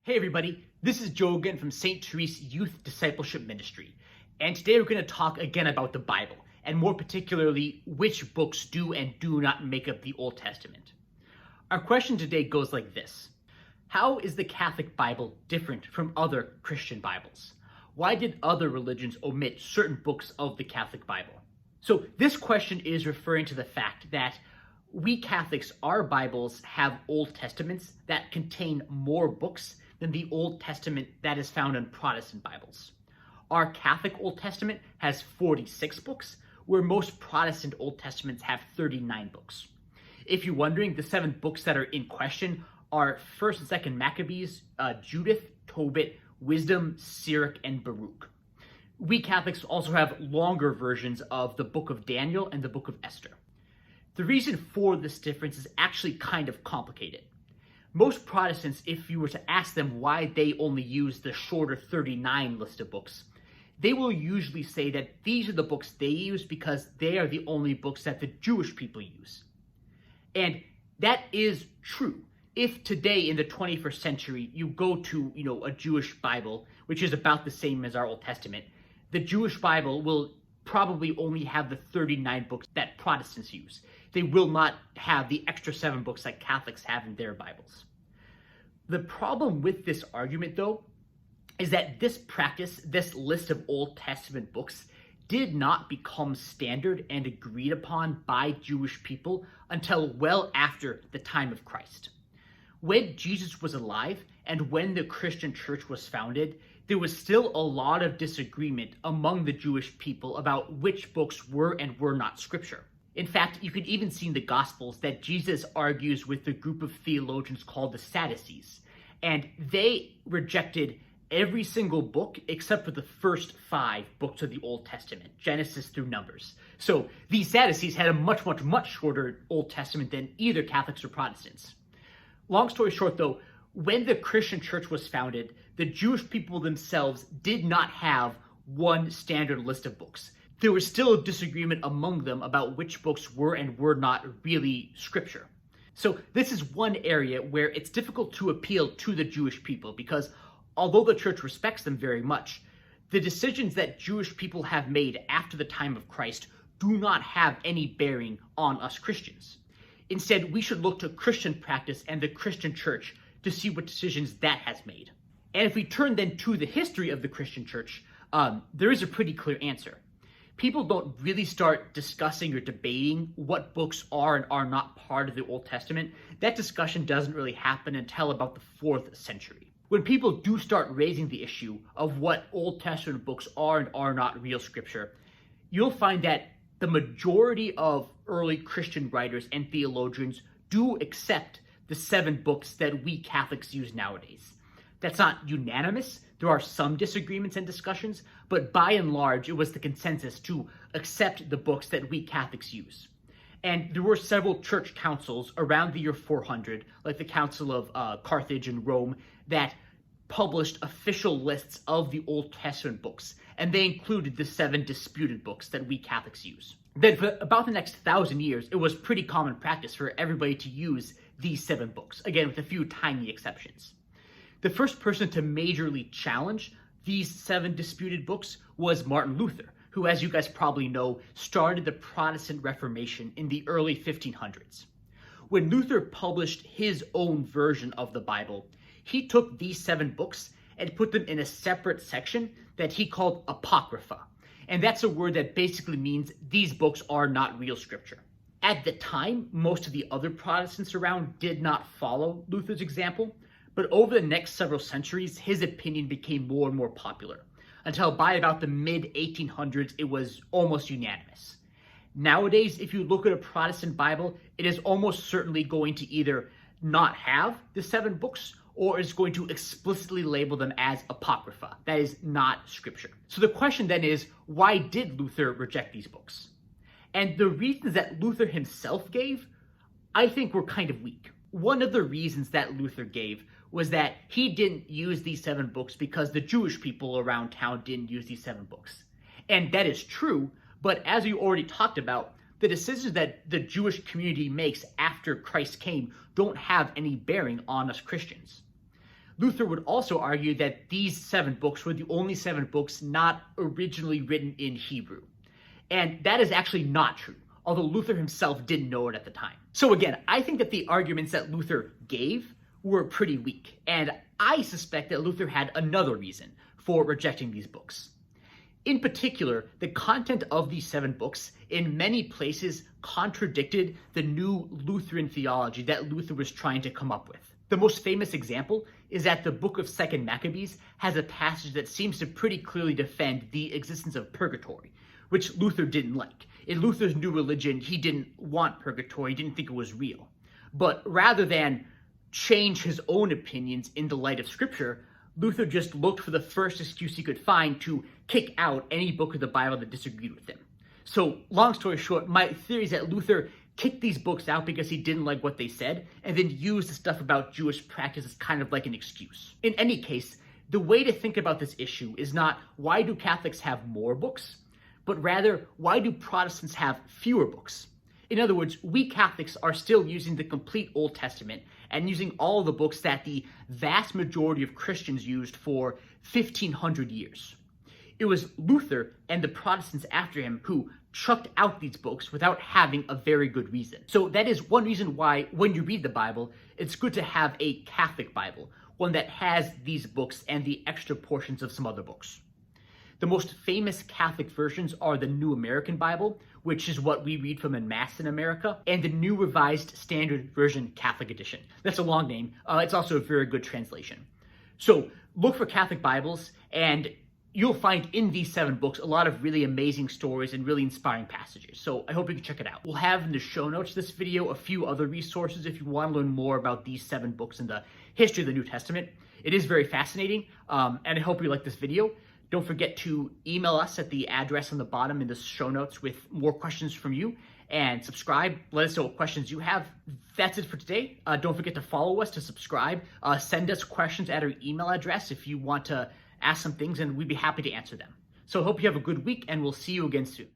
Hey everybody, this is Joe again from St. Therese Youth Discipleship Ministry, and today we're going to talk again about the Bible, and more particularly, which books do and do not make up the Old Testament. Our question today goes like this: how is the Catholic Bible different from other Christian Bibles? Why did other religions omit certain books of the Catholic Bible? So this question is referring to the fact that we Catholics, our Bibles have Old Testaments that contain more books than the Old Testament that is found in Protestant Bibles. Our Catholic Old Testament has 46 books, where most Protestant Old Testaments have 39 books. If you're wondering, the 7 books that are in question are 1st and 2nd Maccabees, Judith, Tobit, Wisdom, Sirach, and Baruch. We Catholics also have longer versions of the Book of Daniel and the Book of Esther. The reason for this difference is actually kind of complicated. Most Protestants, if you were to ask them why they only use the shorter 39 list of books, they will usually say that these are the books they use because they are the only books that the Jewish people use. And that is true. If today in the 21st century you go to, a Jewish Bible, which is about the same as our Old Testament, the Jewish Bible will probably only have the 39 books that Protestants use. They will not have the extra 7 books that Catholics have in their Bibles. The problem with this argument, though, is that this practice, this list of Old Testament books, did not become standard and agreed upon by Jewish people until well after the time of Christ. When Jesus was alive and when the Christian church was founded, there was still a lot of disagreement among the Jewish people about which books were and were not scripture. In fact, you can even see in the Gospels that Jesus argues with a group of theologians called the Sadducees, and they rejected every single book except for the first 5 books of the Old Testament, Genesis through Numbers. So these Sadducees had a much shorter Old Testament than either Catholics or Protestants. Long story short, though, when the Christian church was founded, the Jewish people themselves did not have one standard list of books. There was still a disagreement among them about which books were and were not really scripture. So this is one area where it's difficult to appeal to the Jewish people because although the church respects them very much, the decisions that Jewish people have made after the time of Christ do not have any bearing on us Christians. Instead, we should look to Christian practice and the Christian church to see what decisions that has made. And if we turn then to the history of the Christian church, there is a pretty clear answer. People don't really start discussing or debating what books are and are not part of the Old Testament. That discussion doesn't really happen until about the 4th century. When people do start raising the issue of what Old Testament books are and are not real scripture, you'll find that the majority of early Christian writers and theologians do accept the 7 books that we Catholics use nowadays. That's not unanimous. There are some disagreements and discussions, but by and large, it was the consensus to accept the books that we Catholics use. And there were several church councils around the year 400, like the Council of Carthage and Rome, that published official lists of the Old Testament books, and they included the 7 disputed books that we Catholics use. Then for about the next 1,000 years, it was pretty common practice for everybody to use these 7 books, again with a few tiny exceptions. The first person to majorly challenge these 7 disputed books was Martin Luther, who, as you guys probably know, started the Protestant Reformation in the early 1500s. When Luther published his own version of the Bible, he took these 7 books and put them in a separate section that he called Apocrypha. And that's a word that basically means these books are not real scripture. At the time, most of the other Protestants around did not follow Luther's example, but over the next several centuries, his opinion became more and more popular, until by about the mid-1800s, it was almost unanimous. Nowadays, if you look at a Protestant Bible, it is almost certainly going to either not have the 7 books, or is going to explicitly label them as Apocrypha, that is not scripture. So the question then is, why did Luther reject these books? And the reasons that Luther himself gave, I think were kind of weak. One of the reasons that Luther gave was that he didn't use these 7 books because the Jewish people around town didn't use these 7 books. And that is true, but as we already talked about, the decisions that the Jewish community makes after Christ came don't have any bearing on us Christians. Luther would also argue that these 7 books were the only 7 books not originally written in Hebrew. And that is actually not true, although Luther himself didn't know it at the time. So again, I think that the arguments that Luther gave were pretty weak, and I suspect that Luther had another reason for rejecting these books. In particular, the content of these 7 books in many places contradicted the new Lutheran theology that Luther was trying to come up with. The most famous example is that the book of 2 Maccabees has a passage that seems to pretty clearly defend the existence of purgatory, which Luther didn't like. In Luther's new religion, he didn't want purgatory, he didn't think it was real. But rather than change his own opinions in the light of Scripture, Luther just looked for the first excuse he could find to kick out any book of the Bible that disagreed with him. So, long story short, my theory is that Luther kicked these books out because he didn't like what they said, and then used the stuff about Jewish practice as kind of like an excuse. In any case, the way to think about this issue is not why do Catholics have more books, but rather why do Protestants have fewer books? In other words, we Catholics are still using the complete Old Testament and using all the books that the vast majority of Christians used for 1,500 years. It was Luther and the Protestants after him who chucked out these books without having a very good reason. So that is one reason why when you read the Bible, it's good to have a Catholic Bible, one that has these books and the extra portions of some other books. The most famous Catholic versions are the New American Bible, which is what we read from en masse in America, and the New Revised Standard Version Catholic Edition. That's a long name. It's also a very good translation. So look for Catholic Bibles, and you'll find in these 7 books a lot of really amazing stories and really inspiring passages. So I hope you can check it out. We'll have in the show notes of this video a few other resources if you want to learn more about these 7 books in the history of the New Testament. It is very fascinating, and I hope you like this video. Don't forget to email us at the address on the bottom in the show notes with more questions from you, and subscribe. Let us know what questions you have. That's it for today. Don't forget to follow us, to subscribe. Send us questions at our email address if you want to ask some things, and we'd be happy to answer them. So I hope you have a good week, and we'll see you again soon.